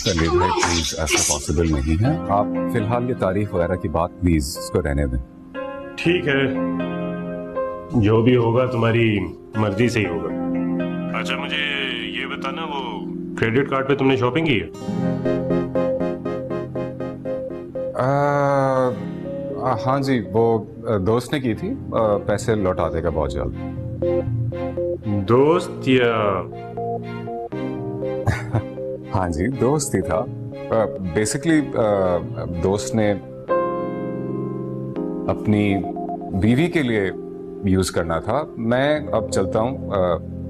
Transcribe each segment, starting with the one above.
सलीम भाई प्लीज, ऐसा पॉसिबल नहीं है। आप फिलहाल ये तारीख वगैरह की बात प्लीज इसको रहने दें। ठीक है, जो भी होगा तुम्हारी मर्जी से ही होगा। अच्छा मुझे ये बताना, वो क्रेडिट कार्ड पे तुमने शॉपिंग की है? हाँ जी, वो दोस्त ने की थी, पैसे लौटा देगा बहुत जल्द। दोस्त या हाँ जी, दोस्त ही था। बेसिकली दोस्त ने अपनी बीवी के लिए यूज करना था। मैं अब चलता हूँ,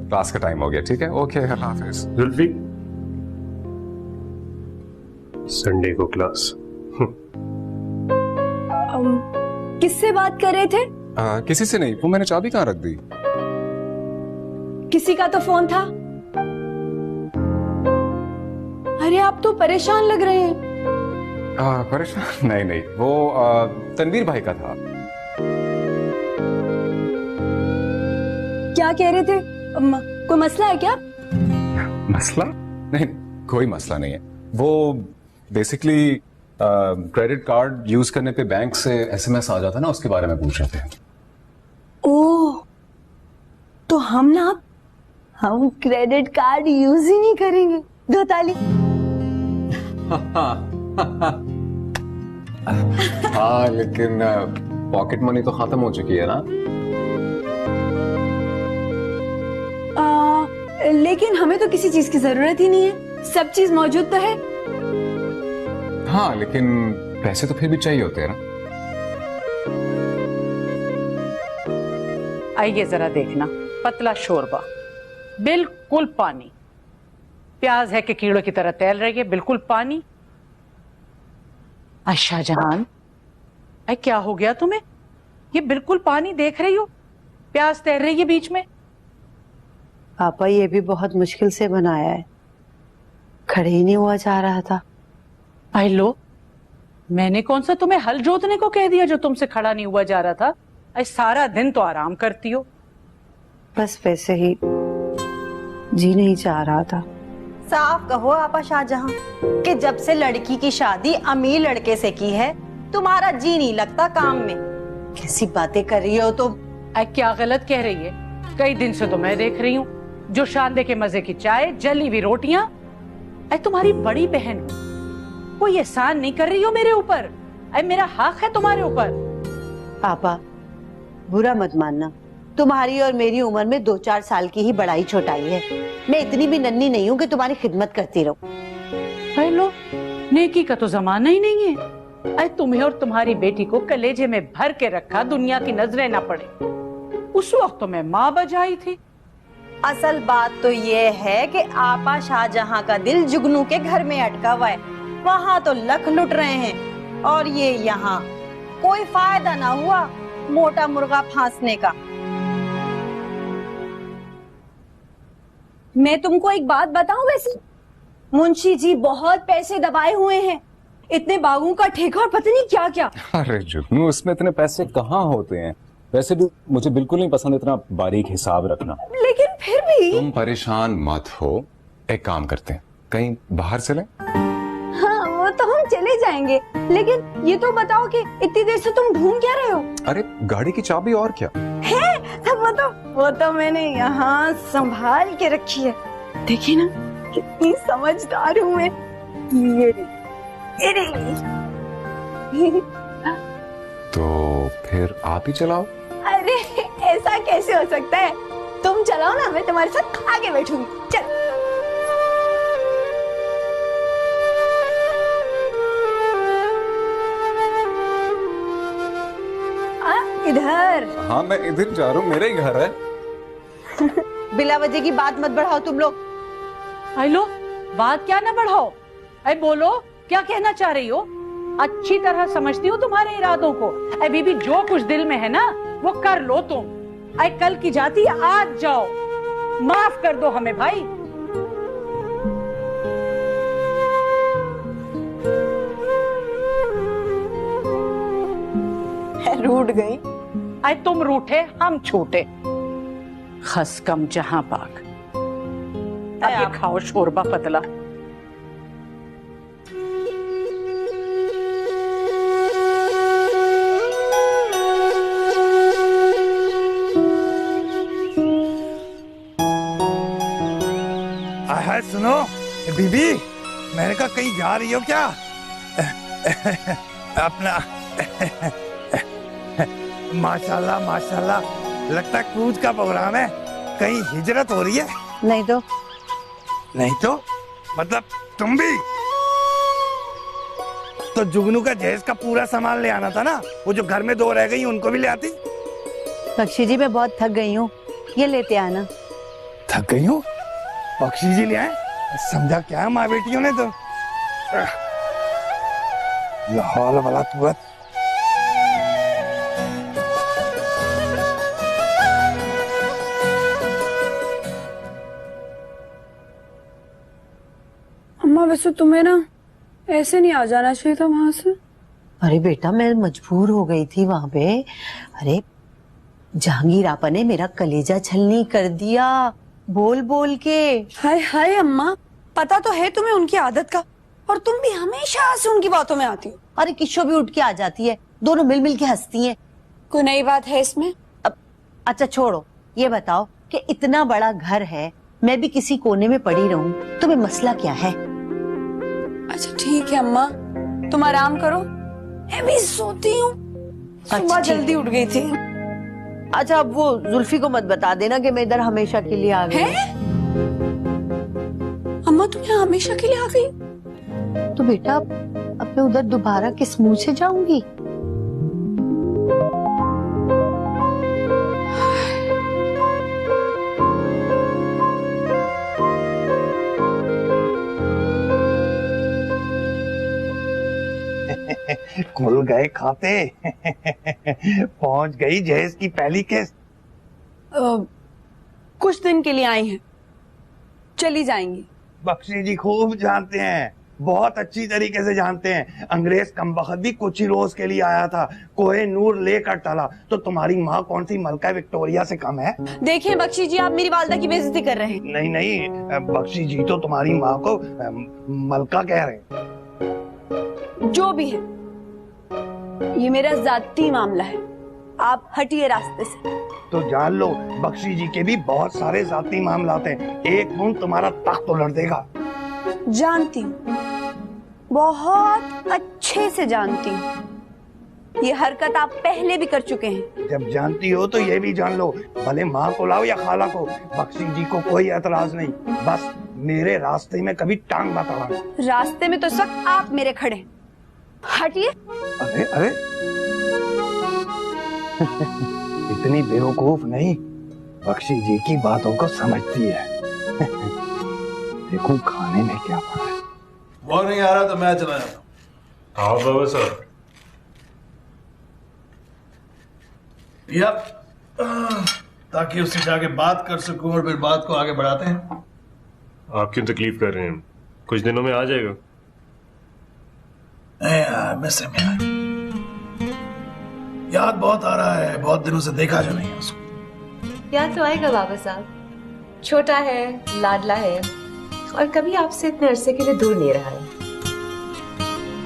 क्लास का टाइम हो गया। ठीक है, ओके, अल्लाह हाफिज। जुल्फी, संडे को क्लास। किससे बात कर रहे थे? किसी से नहीं, वो मैंने चाबी कहाँ रख दी। किसी का तो फोन था। अरे आप तो परेशान लग रहे हैं। परेशान नहीं नहीं, वो तनवीर भाई का था। क्या कह रहे थे? कोई मसला है क्या? मसला नहीं, कोई मसला नहीं है। वो बेसिकली क्रेडिट कार्ड यूज करने पे बैंक से एसएमएस आ जाता ना, उसके बारे में पूछ रहे थे। ओह, तो हम क्रेडिट कार्ड यूज ही नहीं करेंगे। दो ताली। हाँ, लेकिन पॉकेट मनी तो खत्म हो चुकी है ना। लेकिन हमें तो किसी चीज की जरूरत ही नहीं है, सब चीज मौजूद तो है। हाँ, लेकिन पैसे तो फिर भी चाहिए होते हैं ना। आइए जरा देखना, पतला शोरबा, बिल्कुल पानी। प्याज है कि कीड़ों की तरह तैर रही है, बिल्कुल पानी। अच्छा जहान, क्या हो गया तुम्हें? ये बिल्कुल पानी देख रही हो, प्याज तैर रही है बीच में। पापा, ये भी बहुत मुश्किल से बनाया है, खड़े ही नहीं हुआ जा रहा था। आई लो, मैंने कौन सा तुम्हें हल जोतने को कह दिया जो तुमसे खड़ा नहीं हुआ जा रहा था? सारा दिन तो आराम करती हो। बस वैसे ही जी नहीं चाह रहा था। साफ कहो आपा शाहजहां कि जब से लड़की की शादी अमीर लड़के से की है, तुम्हारा जी नहीं लगता काम में। कैसी बातें कर रही हो तुम? क्या गलत कह रही है? कई दिन से तो मैं देख रही हूँ, जो शांदे के मजे की चाय, जली हुई रोटियां। तुम्हारी बड़ी बहन कोई एहसान नहीं कर रही हो मेरे ऊपर। मेरा हक है तुम्हारे ऊपर। पापा, बुरा मत मानना, तुम्हारी और मेरी उम्र में 2-4 साल की ही बड़ाई छोटाई है। मैं इतनी भी नन्ही नहीं हूँ कि तुम्हारी खिदमत करती रहूं। लो, नेकी का तो जमाना ही नहीं है। तुम्हें और तुम्हारी बेटी को कलेजे में भर के रखा, दुनिया की नजरें ना पड़े। उस वक्त तो मैं माँ बजाई थी। असल बात तो ये है कि आपा शाहजहां का दिल जुगनू के घर में अटका हुआ है। वहाँ तो लख लुट रहे हैं और ये यहाँ कोई फायदा ना हुआ मोटा मुर्गा फांसने का। मैं तुमको एक बात बताऊं, वैसे मुंशी जी बहुत पैसे दबाए हुए हैं, इतने बागों का ठेका और पता नहीं क्या क्या। अरे जुगनू, उसमें इतने पैसे कहाँ होते हैं? वैसे भी मुझे बिल्कुल नहीं पसंद इतना बारीक हिसाब रखना। लेकिन फिर भी तुम परेशान मत हो, एक काम करते हैं, कहीं बाहर चलें? हाँ, वो तो हम चले जाएंगे, लेकिन ये तो बताओ कि इतनी देर से तुम ढूंढ क्या रहे हो? अरे गाड़ी की चाबी और क्या है? वो तो मैंने यहाँ संभाल के रखी है। देखिए ना, कितनी समझदार हूँ मैं। ये तो फिर आप ही चलाओ। अरे ऐसा कैसे हो सकता है? तुम चलाओ ना, मैं तुम्हारे साथ आगे बैठूंगी। चल। इधर। हाँ, मैं इधर जा रहा हूँ, मेरा ही घर है। बिला वजह की बात मत बढ़ाओ तुम लोग। लो, बात क्या ना बढ़ाओ। बोलो, क्या कहना चाह रही हो? अच्छी तरह समझती हूँ तुम्हारे इरादों को। बीबी, जो कुछ दिल में है ना वो कर लो तुम। कल की जाती आज जाओ, माफ कर दो हमें भाई। रूठ गई। तुम रूठे, हम छूटे। खस कम जहां पाक। अब ये खाओ शोरबा पतला। सुनो बीबी, मैंने कहा कहीं जा रही हो क्या? अपना माशाल्लाह माशाल्लाह, लगता है क्रूज का प्रोग्राम है, कहीं हिजरत हो रही है? नहीं तो नहीं तो मतलब तुम भी तो जुगनू का जहेज का पूरा सामान ले आना था ना, वो जो घर में 2 रह गई उनको भी ले आती। बख्शी जी मैं बहुत थक गई हूँ, ये लेते आना। थक गई हूँ? बख्शी जी ले आए? समझा क्या माँ बेटियों ने तो। लाहौल वाला कुव्वत। अम्मा वैसे तुम्हें ना ऐसे नहीं आ जाना चाहिए था वहां से। अरे बेटा मैं मजबूर हो गई थी वहां पे। अरे जहांगीर आपा ने मेरा कलेजा छलनी कर दिया बोल बोल के। हाय हाय अम्मा, पता तो है तुम्हें उनकी आदत का, और तुम भी हमेशा से उनकी बातों में आती हो। अरे किशो भी उठ के आ जाती है, दोनों मिल मिल के हंसती हैं। कोई नई बात है इसमें? अब अच्छा छोड़ो, ये बताओ कि इतना बड़ा घर है, मैं भी किसी कोने में पड़ी रहूं, तुम्हें मसला क्या है? अच्छा ठीक है अम्मा, तुम आराम करो, मैं भी सोती हूँ। सुबह ठीक जल्दी उठ गई थी। अच्छा अब वो जुल्फी को मत बता देना कि मैं इधर हमेशा के लिए आ गई। है? अम्मा तुम यहाँ हमेशा के लिए आ गई? तो बेटा अब मैं उधर दोबारा किस मुंह से जाऊंगी? खुल गए खाते। पहुंच गई जहेज की पहली किस्त। कुछ दिन के लिए आई हैं, चली जाएंगी। बख्शी जी खूब जानते हैं, बहुत अच्छी तरीके से जानते हैं। अंग्रेज कमबख्त भी कुछ ही रोज के लिए आया था, कोहे नूर लेकर टला, तो तुम्हारी माँ कौन सी मलका विक्टोरिया से कम है? देखिए बख्शी जी, आप मेरी वालदा की बेइज्जती कर रहे हैं। नहीं नहीं, बख्शी जी तो तुम्हारी माँ को मलका कह रहे हैं। जो भी है, ये मेरा जाती मामला है, आप हटिए रास्ते से। तो जान लो बख्शी जी के भी बहुत सारे जाती मामलात हैं, एक बूंद तुम्हारा तख्त उलट देगा। जानती हूँ, बहुत अच्छे से जानती हूँ। ये हरकत आप पहले भी कर चुके हैं। जब जानती हो तो ये भी जान लो, भले माँ को लाओ या खाला को, बख्शी जी को कोई एतराज नहीं, बस मेरे रास्ते में कभी टांग मत अड़ाना। रास्ते में तो इस वक्त आप मेरे खड़े हैं, हटिए। अरे अरे इतनी बेवकूफ नहीं, बख्शी जी की बातों को समझती है। देखो खाने में क्या पड़ा है। वो नहीं आ रहा तो मैं चला जाता हूँ। हाँ बाबा साहब। ताकि उससे जाके बात कर सकूं और फिर बात को आगे बढ़ाते हैं। आप क्यों तकलीफ कर रहे हैं, कुछ दिनों में आ जाएगा। नहीं यार, मिस हिम यार, याद बहुत आ रहा है, बहुत दिनों से देखा जो नहीं है उसको। याद तो आएगा बाबा साहब, छोटा है, लाडला है, और कभी आपसे इतने अरसे के लिए दूर नहीं रहा है।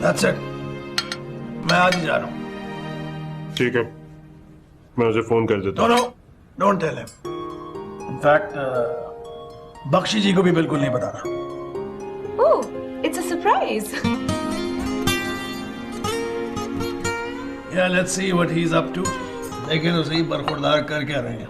That's it. मैं आज ही जा रहा हूँ। ठीक है, मैं उसे फोन कर देता हूँ। No, don't tell him. In fact, Bakshi जी को भी बिल्कुल नहीं बताना। ओह, it's a surprise. Yeah, let's see what he's up to. देखें तो सही बरखुरदार कर क्या रहे हैं।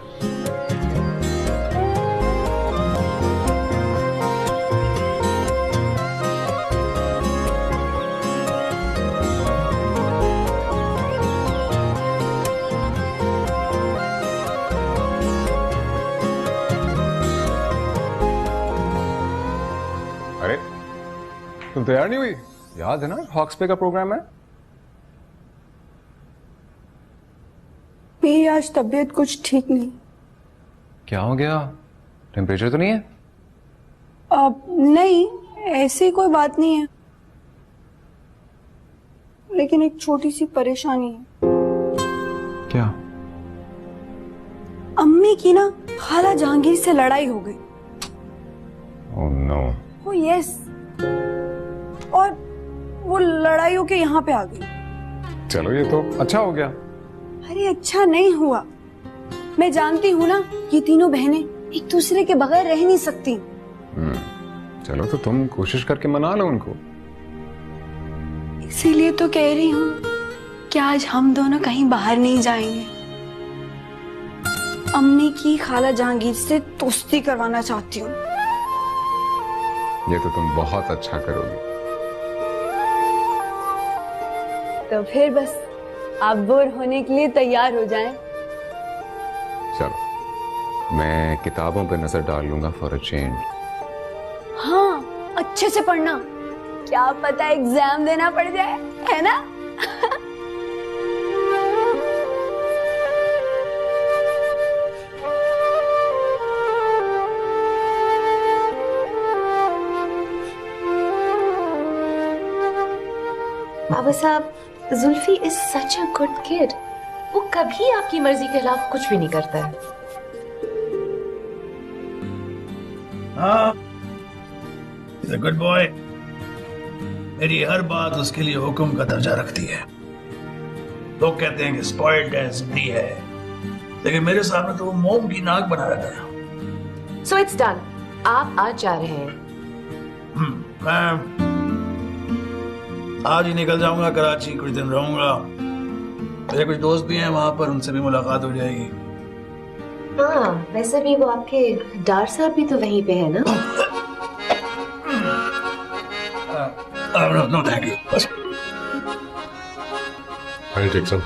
अरे तुम तैयार नहीं हुई? याद है ना हॉक्स पे का प्रोग्राम है। मेरी आज तबीयत कुछ ठीक नहीं। क्या हो गया? टेम्परेचर तो नहीं है? नहीं, ऐसी कोई बात नहीं है, लेकिन एक छोटी सी परेशानी है। क्या? अम्मी की ना खाला जहांगीर से लड़ाई हो गई। Oh no. ओ यस, और वो लड़ाई होके यहाँ पे आ गई। चलो ये तो अच्छा हो गया। अरे अच्छा नहीं हुआ, मैं जानती हूँ ना, ये तीनों बहनें एक दूसरे के बगैर रह नहीं सकती। चलो तो तुम कोशिश करके मना लो उनको। इसीलिए तो कह रही हूँ कि आज हम दोनों कहीं बाहर नहीं जाएंगे। अम्मी की खाला जहांगीर से दोस्ती करवाना चाहती हूँ। ये तो तुम बहुत अच्छा करोगे। तो फिर बस आप बोर होने के लिए तैयार हो जाएं। चलो मैं किताबों पे नजर डाल लूंगा फॉर अ चेंज। हाँ, अच्छे से पढ़ना, क्या पता एग्जाम देना पड़ जाए, है ना? बाबा साहब, Zulfi is such a good kid. वो कभी आपकी मर्जी के खिलाफ कुछ भी नहीं करता है। हाँ, इज अ गुड बॉय। मेरी हर बात उसके लिए हुक्म का दर्जा रखती है। लोग कहते हैं कि स्पॉइल्ड है, जिद्दी है, लेकिन मेरे सामने तो वो मोम की नाक बना रहता है। सो इट्स डन, आप आज जा रहे हैं? मैं आज ही निकल जाऊंगा कराची, कुछ दिन रहूंगा। मेरे कुछ दोस्त भी हैं वहां पर, उनसे भी मुलाकात हो जाएगी। हाँ, वैसे भी वो आपके डार साहब भी तो वहीं पे है ना? नो थैंक यू, बस। I'll take some.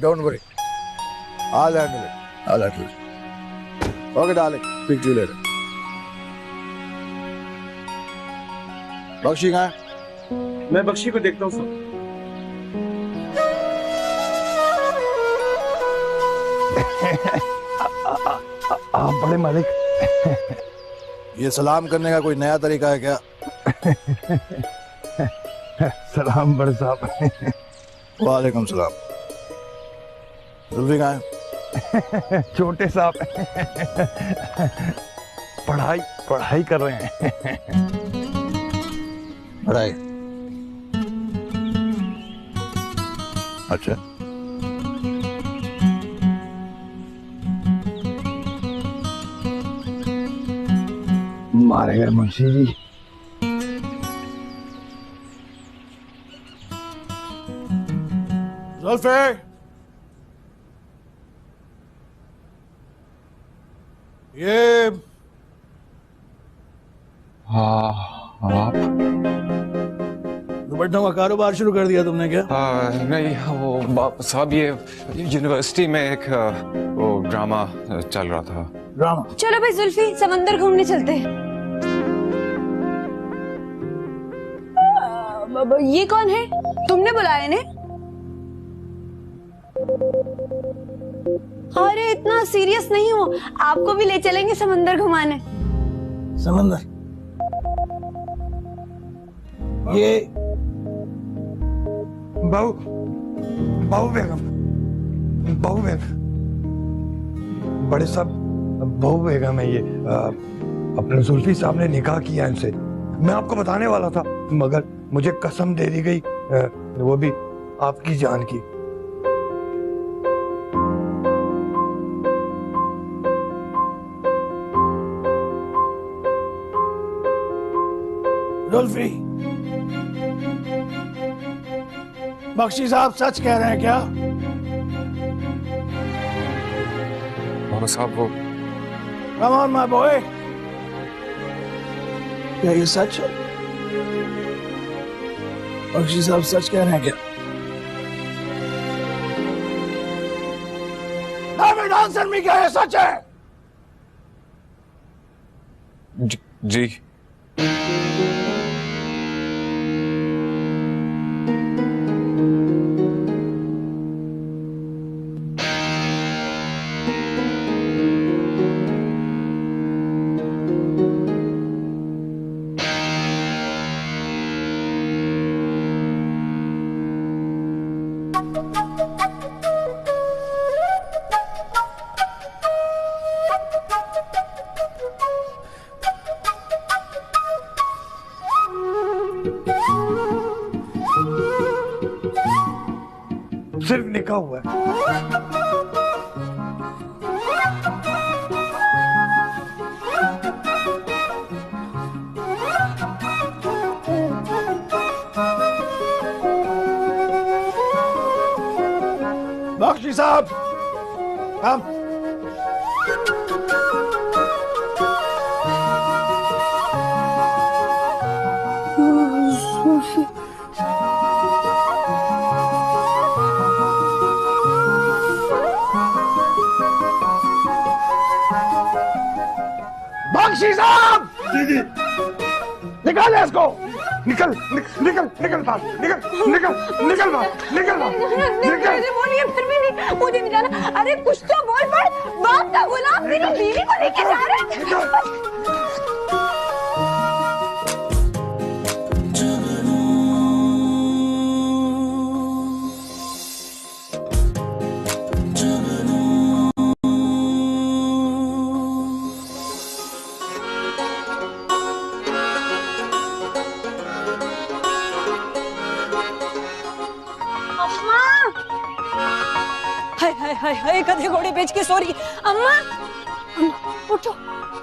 Don't worry. I'll handle it. I'll handle it. Okay, darling. Speak to you later. Bakshi कहाँ है? मैं बख्शी को देखता हूँ सर। आप बड़े मालिक। ये सलाम करने का कोई नया तरीका है क्या? सलाम बड़े साहब। वालेकुम सलाम। जुल्फी कहाँ है? छोटे साहब पढ़ाई कर रहे हैं। पढ़ाई? अच्छा। मारे गए मुंशी जी। जुल्फी, ये आप दुपट्टों का कारोबार शुरू कर दिया तुमने क्या? नहीं, वो साहब ये यूनिवर्सिटी में एक वो ड्रामा चल रहा था। ड्रामा? चलो भाई जुल्फी, समंदर घूमने चलते हैं। ये कौन है? तुमने बुलाया ने? अरे इतना सीरियस नहीं हो, आपको भी ले चलेंगे समंदर घुमाने। समंदर? ये बहू बेगम बड़े साहब, बहू बेगम है ये। अपने जुल्फी साहब ने निकाह किया इनसे। मैं आपको बताने वाला था मगर मुझे कसम दे दी गई, वो भी आपकी जान की। जुल्फी, बख्शी साहब सच कह रहे हैं क्या? बाबा साहब वो Come on, my boy. क्या ये सच है? बख्शी साहब सच कह रहे हैं क्या? Damn it, answer me, क्या ये सच है? जी। लिखा हुआ है। बख्शी साहब, काम। बख्शी साहब, निकाले इसको। निकल निकल निकल निकल बाहर, निकल निकल निकल बाहर, निकल बाहर, निकल। बोलिए फिर भी नहीं, मुझे नहीं जाना। अरे कुछ तो बोल पड़, बाप का गुलाम मेरी बीवी को लेके जा रहे हैं। हाय हाय हाय, गधे घोड़े बेच के सो रही। अम्मा, उठो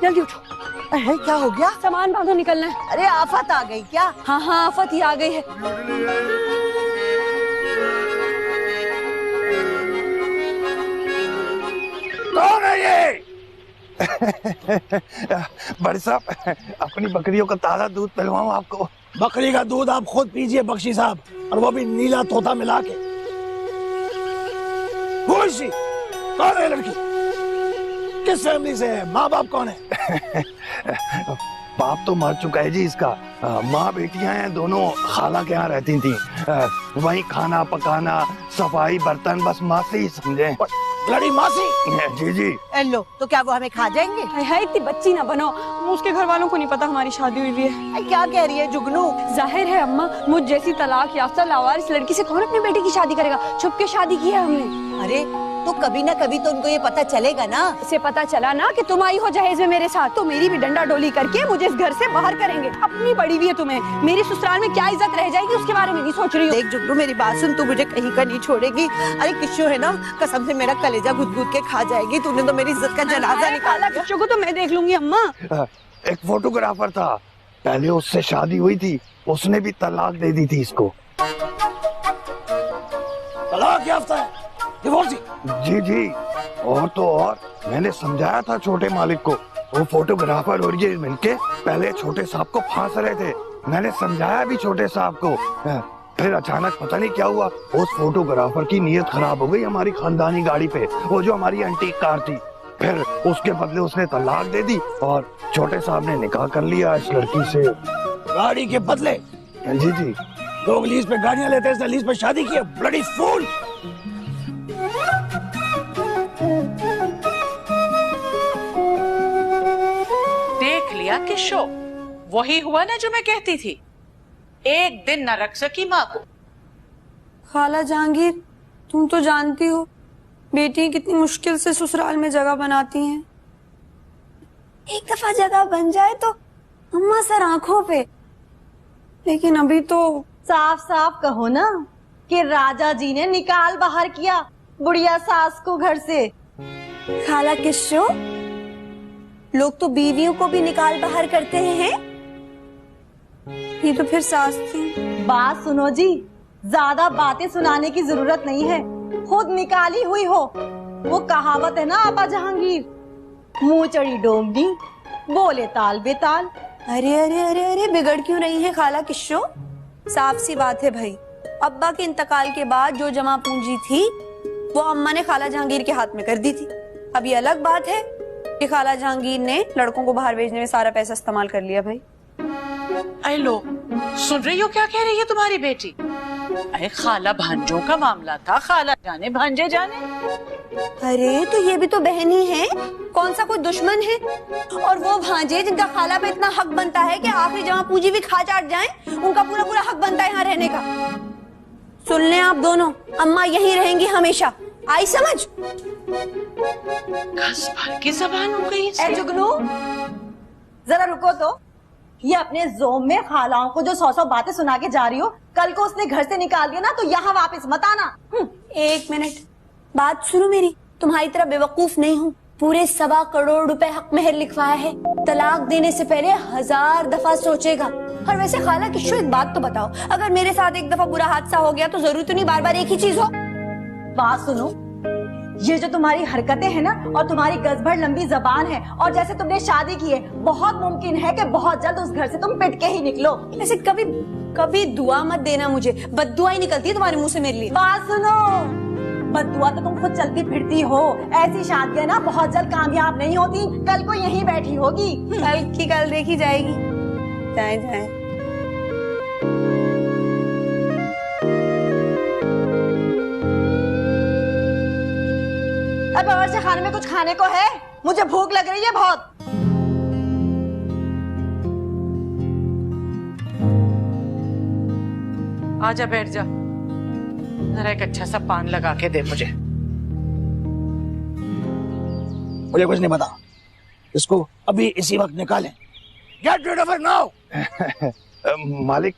जल्दी उठो। है क्या हो गया? सामान बांधो, निकलना है। अरे आफत आ गई क्या? हाँ हाँ, आफत ही आ गई है। कौन है ये? बड़े साहब, अपनी बकरियों का ताजा दूध पिलवाऊं आपको? बकरी का दूध आप खुद पीजिए बख्शी साहब, और वो भी नीला तोता मिला के। कौन है लड़की? किस फैमिली से है? माँ बाप कौन है? बाप तो मर चुका है जी इसका। माँ बेटियां हैं दोनों, खाला के यहाँ रहती थी। वहीं खाना पकाना, सफाई, बर्तन, बस मासी ही समझे। लड़ी मासी? जी जी। लो, तो क्या वो हमें खा जाएंगे? हाय, इतनी बच्ची ना बनो। उसके घर वालों को नहीं पता हमारी शादी हुई है। क्या कह रही है जुगनू? जाहिर है अम्मा, मुझ जैसी तलाक याफ्ता लावारिस लड़की से कौन अपनी बेटी की शादी करेगा? छुप के शादी की है हमने। अरे तो कभी ना कभी तो उनको ये पता चलेगा ना। इसे पता चला ना कि तुम आई हो जहेज में मेरे साथ, तो मेरी भी डंडा डोली करके मुझे इस घर से बाहर करेंगे। अपनी पड़ी हुई है तुम्हें, मेरी ससुराल में क्या इज्जत रह जाएगी उसके बारे में नहीं सोच रही हो। देख जुगनू, मेरी बात सुन, तू मुझे कहीं का नहीं छोड़ेगी। अरे किशो है ना, कसम से मेरा कलेजा गुदगुद के खा जाएगी। तूने तो मेरी इज्जत का जनाजा निकाला। किशो को तो मैं देख लूंगी अम्मा। एक फोटोग्राफर था, पहले उससे शादी हुई थी, उसने भी तलाक दे दी थी इसको। तलाक याफ्ता है, डिवोर्सी? जी जी, और तो और मैंने समझाया था छोटे मालिक को। वो फोटोग्राफर और ये मिलके पहले छोटे साहब को फांस रहे थे। मैंने समझाया भी छोटे साहब को, फिर अचानक पता नहीं क्या हुआ, उस फोटोग्राफर की नीयत खराब हो गई हमारी खानदानी गाड़ी पे, वो जो हमारी एंटीक कार थी। फिर उसके बदले उसने तलाक दे दी और छोटे साहब ने निकाह कर लिया इस लड़की से। गाड़ी के बदले? जी जी। लोग लीज पे गाड़ियां लेते हैं, इसने लीज पे शादी की है। Bloody fool! देख लिया किशो, वही हुआ ना जो मैं कहती थी। एक दिन न रख सकी माँ को। खाला जहांगीर, तुम तो जानती हो बेटी कितनी मुश्किल से ससुराल में जगह बनाती हैं। एक दफा जगह बन जाए तो अम्मा सर आंखों पे, लेकिन अभी तो साफ साफ कहो ना कि राजा जी ने निकाल बाहर किया बुढ़िया सास को घर से। खाला किशो, लोग तो बीवियों को भी निकाल बाहर करते हैं। ये तो फिर सास थी। बात सुनो जी, ज्यादा बातें सुनाने की जरूरत नहीं है, खुद निकाली हुई हो। वो कहावत है ना आपा जहांगीर, मुंह चढ़ी डोमनी बोले ताल बेताल। अरे अरे अरे अरे, बिगड़ क्यों रही है खाला किशो? साफ सी बात है भाई, अब्बा के इंतकाल के बाद जो जमा पूंजी थी वो अम्मा ने खाला जहांगीर के हाथ में कर दी थी। अब ये अलग बात है कि खाला जहांगीर ने लड़कों को बाहर भेजने में सारा पैसा इस्तेमाल कर लिया। भाई अरे लो, सुन रही हो क्या कह रही है तुम्हारी बेटी? अरे खाला भांजों का मामला था, खाला जाने भांजे जाने। अरे तो ये भी तो बहन ही है, कौन सा कोई दुश्मन है? और वो भांजे जिनका खाला पे इतना हक बनता है कि आखिरी जमा पूंजी भी खा चाट जाए, उनका पूरा पूरा हक बनता है यहाँ रहने का। सुन लें आप दोनों, अम्मा यहीं रहेंगी हमेशा। आई समझ? घस भर की जबान हो गई। ए जुगनू, जरा रुको तो। ये अपने जोम में खालाओं को जो 100 बातें सुना के जा रही हो, कल को उसने घर से निकाल दिया ना तो यहाँ वापस मत आना। एक मिनट, बात सुनो मेरी। तुम्हारी तरह बेवकूफ नहीं हूँ। पूरे 1.25 करोड़ रुपए हक मेहर लिखवाया है। तलाक देने से पहले 1000 दफा सोचेगा। और वैसे खाला किशो, एक बात तो बताओ, अगर मेरे साथ एक दफा बुरा हादसा हो गया तो जरूरी तो नहीं बार बार एक ही चीज हो। बात सुनो, ये जो तुम्हारी हरकतें हैं ना, और तुम्हारी गज भर लंबी जबान है, और जैसे तुमने शादी की है, बहुत मुमकिन है कि बहुत जल्द उस घर से तुम पिट के ही निकलो। वैसे कभी कभी दुआ मत देना मुझे, बद्दुआ ही निकलती है तुम्हारे मुंह से मेरे लिए। बात सुनो, बद्दुआ तो तुम खुद चलती फिरती हो। ऐसी शादियां ना बहुत जल्द कामयाब नहीं होती। कल को यहीं बैठी होगी। कल की कल देखी जाएगी। जाए जाए। अब बावर्ची खाने में कुछ खाने को है? मुझे भूख लग रही है बहुत। आजा, बैठ जा। जरा एक अच्छा सा पान लगा के दे मुझे। मुझे कुछ नहीं पता, इसको अभी इसी वक्त निकालें। Get rid of it now! मालिक,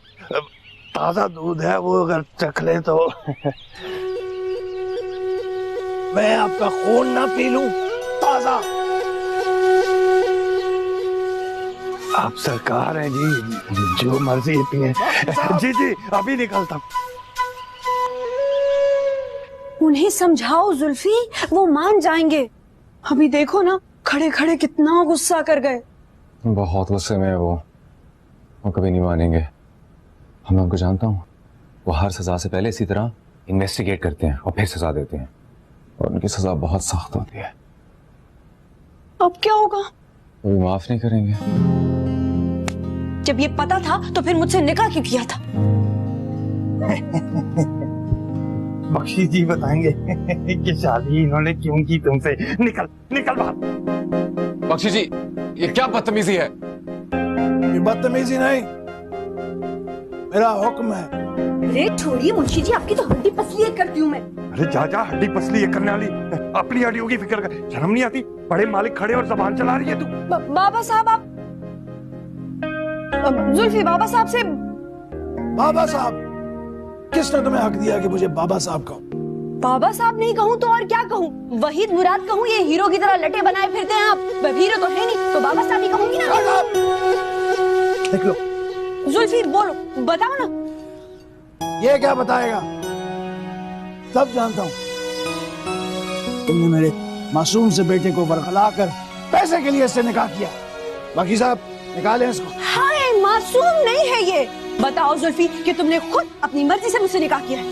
ताजा दूध है, वो अगर चख ले तो। मैं आपका खून ना पी लूं, ताजा। आप सरकार हैं जी, जो मर्जी पिए। जी जी, अभी निकलता हूँ। उन्हें समझाओ जुल्फी, वो मान जाएंगे। अभी देखो ना, खड़े खड़े कितना गुस्सा कर गए। बहुत गुस्से में है वो कभी नहीं मानेंगे। मैं उनको जानता हूँ, वो हर सजा से पहले इसी तरह इन्वेस्टिगेट करते हैं और फिर सजा देते हैं, और उनकी सजा बहुत सख्त होती है। अब क्या होगा? वो भी माफ नहीं करेंगे। जब ये पता था तो फिर मुझसे निकाह क्यों किया था? बख्शी जी बताएंगे कि शादी इन्होंने क्यों की तुमसे। निकल निकल बाहर। बख्शी जी, ये क्या बदतमीजी है? ये बदतमीजी नहीं, मेरा हुक्म है। अरे छोड़िए मुंशी जी, आपकी तो हड्डी पसली करती हूँ मैं। अरे जा जा, हड्डी पसली है करने वाली, अपनी हड्डियों की फिक्र कर। शर्म नहीं आती? बड़े मालिक खड़े और जबान चला रही है तू। बाबा साहब, आप जुल्फी बाबा साहब से। बाबा साहब? किसने तुम्हें हक दिया कि मुझे बाबा साहब कहो? बाबा साहब नहीं कहूँ तो और क्या कहूँ? वहीद मुराद कहूँ? ये हीरो की तरह लटे बनाए फिरते हैं आप। हीरो तो है नहीं, तो बाबा साहब ही कहूँगी ना। देख लो जुल्फी, बोलो, बताओ ना। ये क्या बताएगा? सब जानता हूँ। तुमने मेरे मासूम से बेटे को बरखला कर पैसे के लिए इससे निकाह किया। बाकी साहब निकालें इसको। हाय, मासूम नहीं है ये। बताओ जुल्फी कि तुमने खुद अपनी मर्जी से मुझसे निकाह किया है।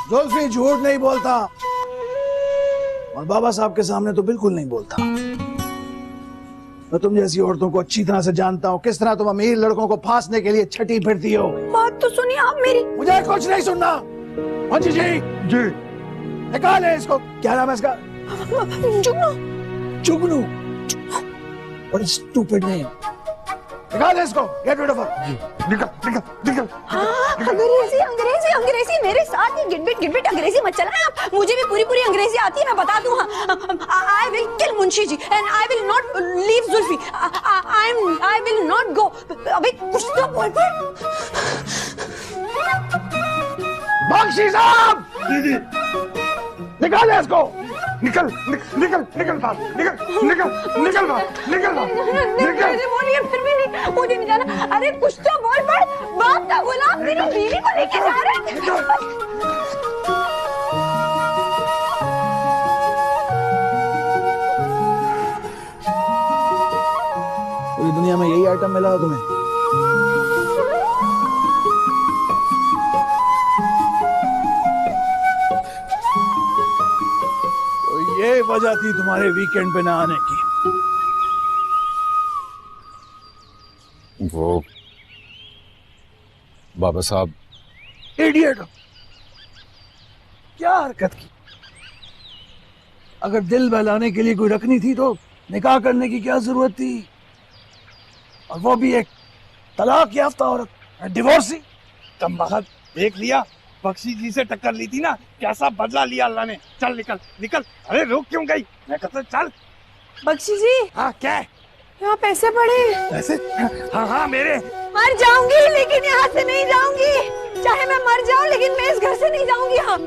जुल्फी झूठ नहीं बोलता, और बाबा साहब के सामने तो बिल्कुल नहीं बोलता। मैं तुम जैसी औरतों को अच्छी तरह से जानता हूँ, किस तरह तुम अमीर लड़कों को फांसने के लिए छठी फिरती हो। बात तो सुनिए आप मेरी। मुझे कुछ नहीं सुनना। मंजी जी, जी निकाले इसको। क्या नाम है इसका? जुगनू। जुगनू? What a stupid name. निकाले इसको। Get rid of her. निकल निकल निकल। हाँ, अंग्रेजी अंग्रेजी अंग्रेजी, मेरे साथ ही गिटबिट गिटबिट अंग्रेजी मत चलाएं आप। मुझे भी पूरी पूरी अंग्रेजी आती है, मैं बता दूं। I will kill Munshi ji and I will not leave Zulfi. I will not go। अबे कुछ तो बोल पर। बख्शी साहब, जी जी, निकाले इसको। निकल निकल निकल बाहर, निकल निकल निकल बाहर, निकल बाहर, निकल। बोलिए, फिर भी नहीं, मुझे नहीं जाना। अरे कुछ तो बोल पड़। बाप का गुलाम मेरी बीवी को लेके जा रहा है। पूरी दुनिया में यही आइटम मिला हो तुम्हें? ये वजह थी तुम्हारे वीकेंड पे ना आने की। वो बाबा साहब इडियट, क्या हरकत की? अगर दिल बहलाने के लिए कोई रखनी थी तो निकाह करने की क्या जरूरत थी? और वो भी एक तलाक याफ्ता औरत, डिवोर्सी। कम बखत, देख लिया, बख्शी जी से टक्कर ली थी ना, कैसा बदला लिया अल्लाह ने। चल निकल निकल। अरे रुक क्यों गई? मैं कहता चल। बख्शी जी, हाँ क्या है? यहाँ पैसे पड़े। पैसे? हाँ हाँ मेरे। मर जाऊंगी लेकिन यहाँ से नहीं जाऊंगी। चाहे मैं मर जाऊं लेकिन मैं इस घर से नहीं जाऊंगी। हाँ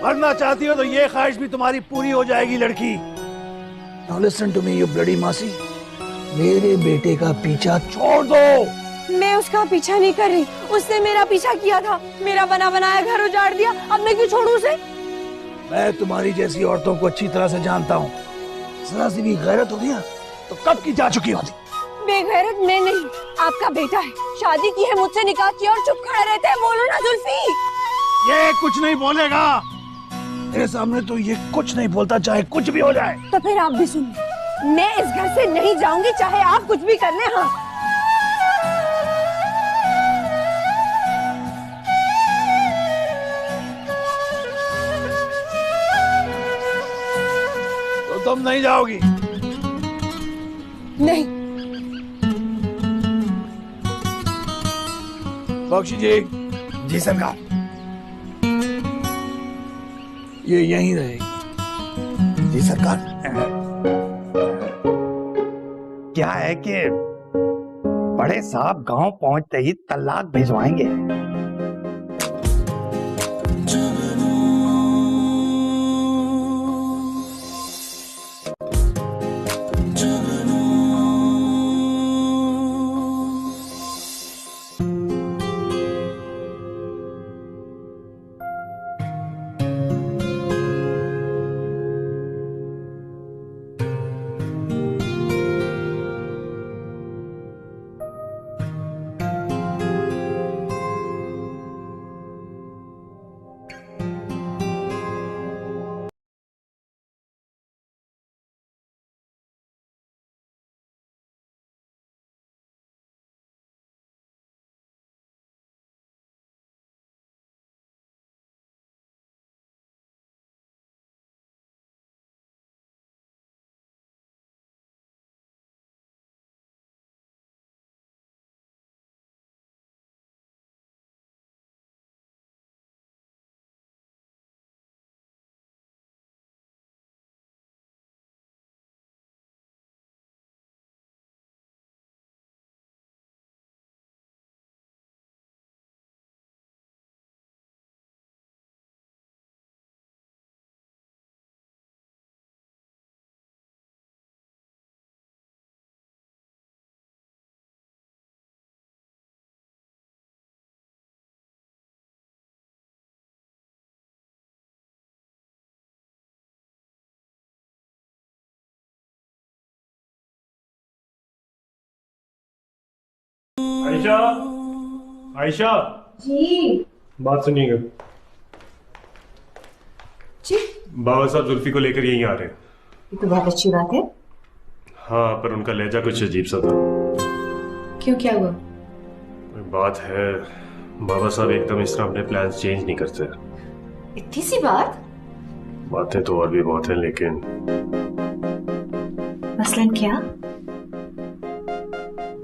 मरना चाहती हो तो ये ख्वाहिश भी तुम्हारी पूरी हो जाएगी लड़की। Now listen to me, you bloody मासी। मेरे बेटे का पीछा छोड़ दो। मैं उसका पीछा नहीं कर रही, उसने मेरा पीछा किया था। मेरा बना बनाया घर उजाड़ दिया, अब मैं क्यों छोड़ूं उसे? मैं तुम्हारी जैसी औरतों को अच्छी तरह से जानता हूँ। जरा सी भी गैरत होती है तो कब की जा चुकी होती। बेगैरत मैं नहीं, आपका बेटा है। शादी की है मुझसे, निकाह किया और चुप खड़ा रहता है। बोलो ना जुल्फी। ये कुछ नहीं बोलेगा मेरे सामने, तो ये कुछ नहीं बोलता चाहे कुछ भी हो जाए। तो फिर आप भी सुनिए, मैं इस घर से नहीं जाऊंगी चाहे आप कुछ भी कर लें। हाँ तो तुम नहीं जाओगी? नहीं। बख्शी जी। जी सरकार। ये यहीं रहेगी। जी सरकार। क्या है कि बड़े साहब गांव पहुंचते ही तलाक भिजवाएंगे। आयशा, आयशा जी बात सुनिएगा। जी बाबा साहब जुल्फी को लेकर यहीं आ रहे हैं। ये तो बहुत अच्छी बात है। हाँ पर उनका लहजा कुछ अजीब सा था। क्यों, क्या हुआ? बात है, बाबा साहब एकदम इस तरह अपने प्लान्स चेंज नहीं करते। इतनी सी बात? बातें तो और भी बहुत हैं लेकिन मसलन क्या?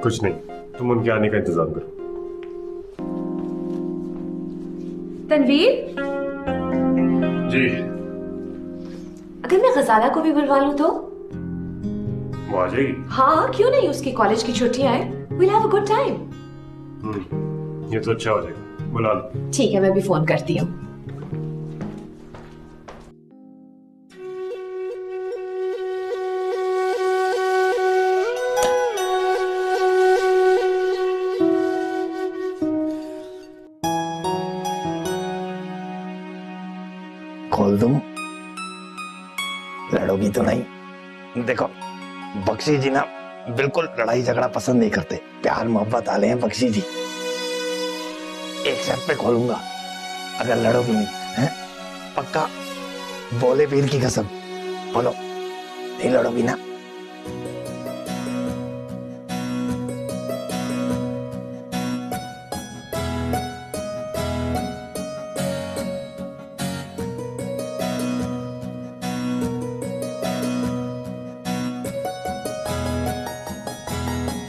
कुछ नहीं, तुम उनके आने का इंतजाम करो। तनवीर जी। अगर मैं गजाला को भी बुलवा लूं तो? वो आ जाएगी? हाँ क्यों नहीं, उसकी कॉलेज की छुट्टियां हैं। We'll have a good time। ये तो अच्छा हो जाएगा, बुला लो। ठीक है, मैं भी फोन करती हूँ। खोल दूं? लड़ोगी तो नहीं? देखो बख्शी जी ना बिल्कुल लड़ाई झगड़ा पसंद नहीं करते, प्यार मोहब्बत वाले हैं बख्शी जी। एक शर्त पे खोलूंगा, अगर लड़ोगी नहीं है पक्का, बोले पीर की कसम, बोलो नहीं लड़ोगी ना?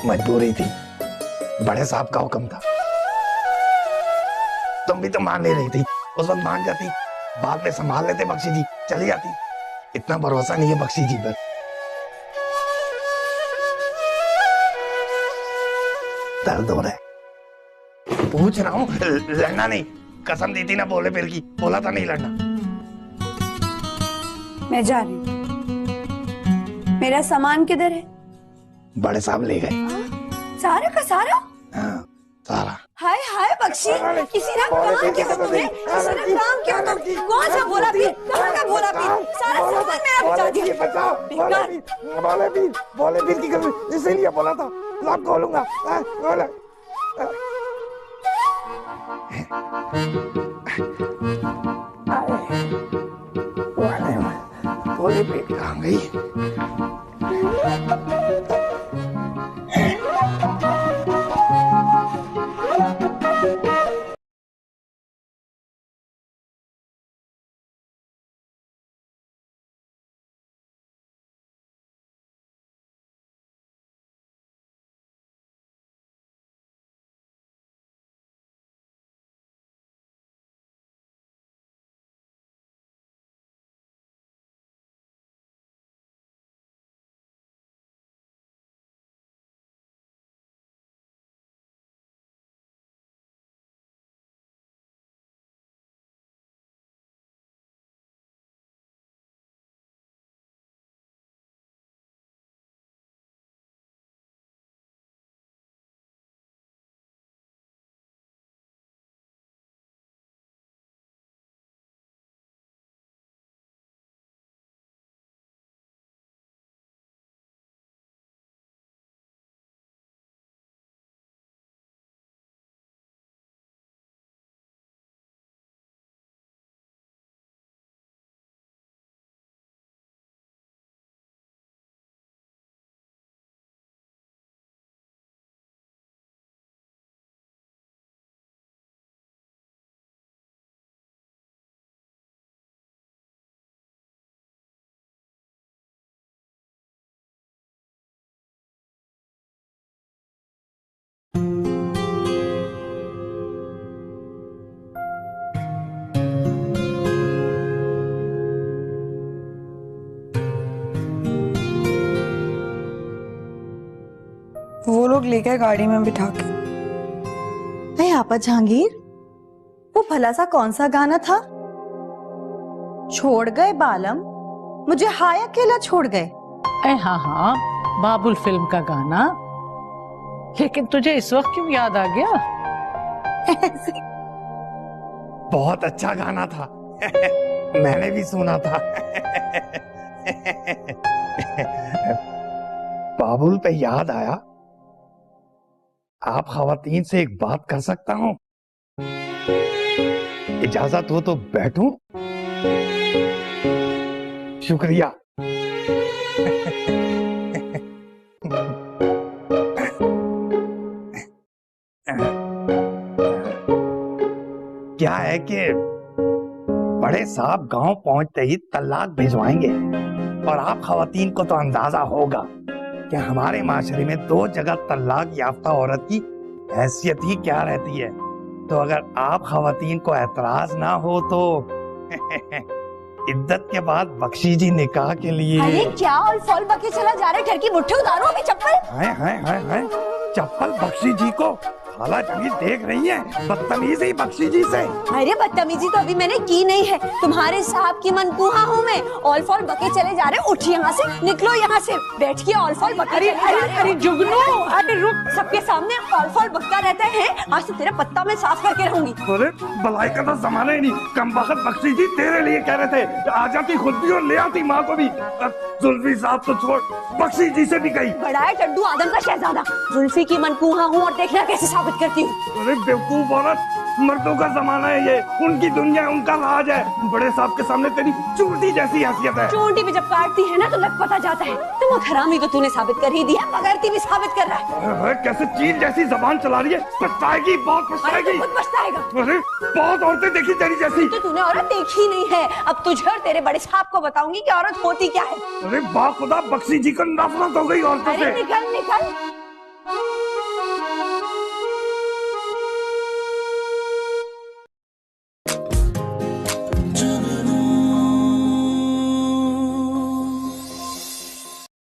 मजबूरी थी, बड़े साहब का हुक्म था। तुम भी तो मान नहीं रही थी, उस वक्त मान जाती, बाद में संभाल लेते बख्शी जी, चली जाती। इतना भरोसा नहीं है बख्शी जी पर। दर्द हो रहा है। पूछ रहा हूँ, लड़ना नहीं। कसम दी थी ना बोले फिर की, बोला था नहीं लड़ना। मैं जा रही हूँ। मेरा सामान किधर है? बड़े साहब ले गए। सारा का सारा? हाँ, सारा। हाय हाय बख्शी, किसी ने काम किया तुम्हें? किसी ने काम किया तो कौन सा भोला पीर? कहाँ का भोला पीर? सारा सामान मेरा बचा दिया। बोले पीर की गलती, इसीलिए बोला था लाभ खोलूंगा। बोले पीर कहाँ गई? वो लोग ले गए गाड़ी में बिठा के। अरे आपा जहांगीर, वो भला सा कौन सा गाना था? छोड़ गए बालम, मुझे हाय अकेला छोड़ गए। हाँ हाँ, बाबुल फिल्म का गाना। लेकिन तुझे इस वक्त क्यों याद आ गया? बहुत अच्छा गाना था। मैंने भी सुना था। बाबुल पे याद आया, आप खवातीन से एक बात कर सकता हूं? इजाजत हो तो बैठूं? शुक्रिया। क्या है कि बड़े साहब गांव पहुंचते ही तलाक भिजवाएंगे, और आप खवातीन को तो अंदाजा होगा कि हमारे माशरे में 2 जगह तलाक याफ्ता औरत की हैसियत ही क्या रहती है। तो अगर आप खवातीन को एतराज ना हो तो इद्दत के बाद बख्शी जी निकाह के लिए। अरे क्या और फॉल बके चला जा रहा है? घर की मुट्ठी उतारो अभी चप्पल। हाय चप्पल बख्शी जी को? खाला जी देख रही है, बदतमीजी बख्शी जी से। अरे बदतमीजी तो अभी मैंने की नहीं है। तुम्हारे साहब की मनकूहा हूँ मैं। ऑल फॉल बके चले जा रहे, उठ यहाँ से, निकलो यहाँ से, बैठ के ऑल फॉल बके। अरे जुगनू, अरे रुक। सबके सामने ऑल फॉल बकता रहता है। आज तो तेरा पत्ता मैं साफ करके रहूंगी। अरे भलाई का तो जमाना ही नहीं। कमबख्त बख्शी जी तेरे लिए कह रहे थे, आ जाती खुद भी और ले आती माँ को भी। जुल्फी साहब तो छोड़, बख्शी जी से भी गई। बड़ा है टड्डू आदम का शहजादा। जुल्फी की मनकूहा हूँ और देखना कैसे साबित करती हूँ। अरे बेवकूफ औरत, मर्दों का जमाना है ये, उनकी दुनिया है, उनका राज है। बड़े साहब के सामने तेरी चूंटी जैसी हैसियत है। चूंटी भी जब काटती है ना तो लग पता जाता है। तुम हरामी तो तूने साबित कर ही दिया, बगैरती भी साबित कर रहा है। कैसे चील जैसी जबान चला रही है। पछताएगी, बहुत पछताएगी। खुद पछताएगा। अरे बहुत औरतें देखी तेरी जैसी। तो तूने औरत देखी नहीं है। अब तुझे और तेरे बड़े साहब को बताऊंगी कि औरत होती क्या है। अरे बाखुदा बख्शी जी को नफरत हो गई औरतों से। निकल निकल।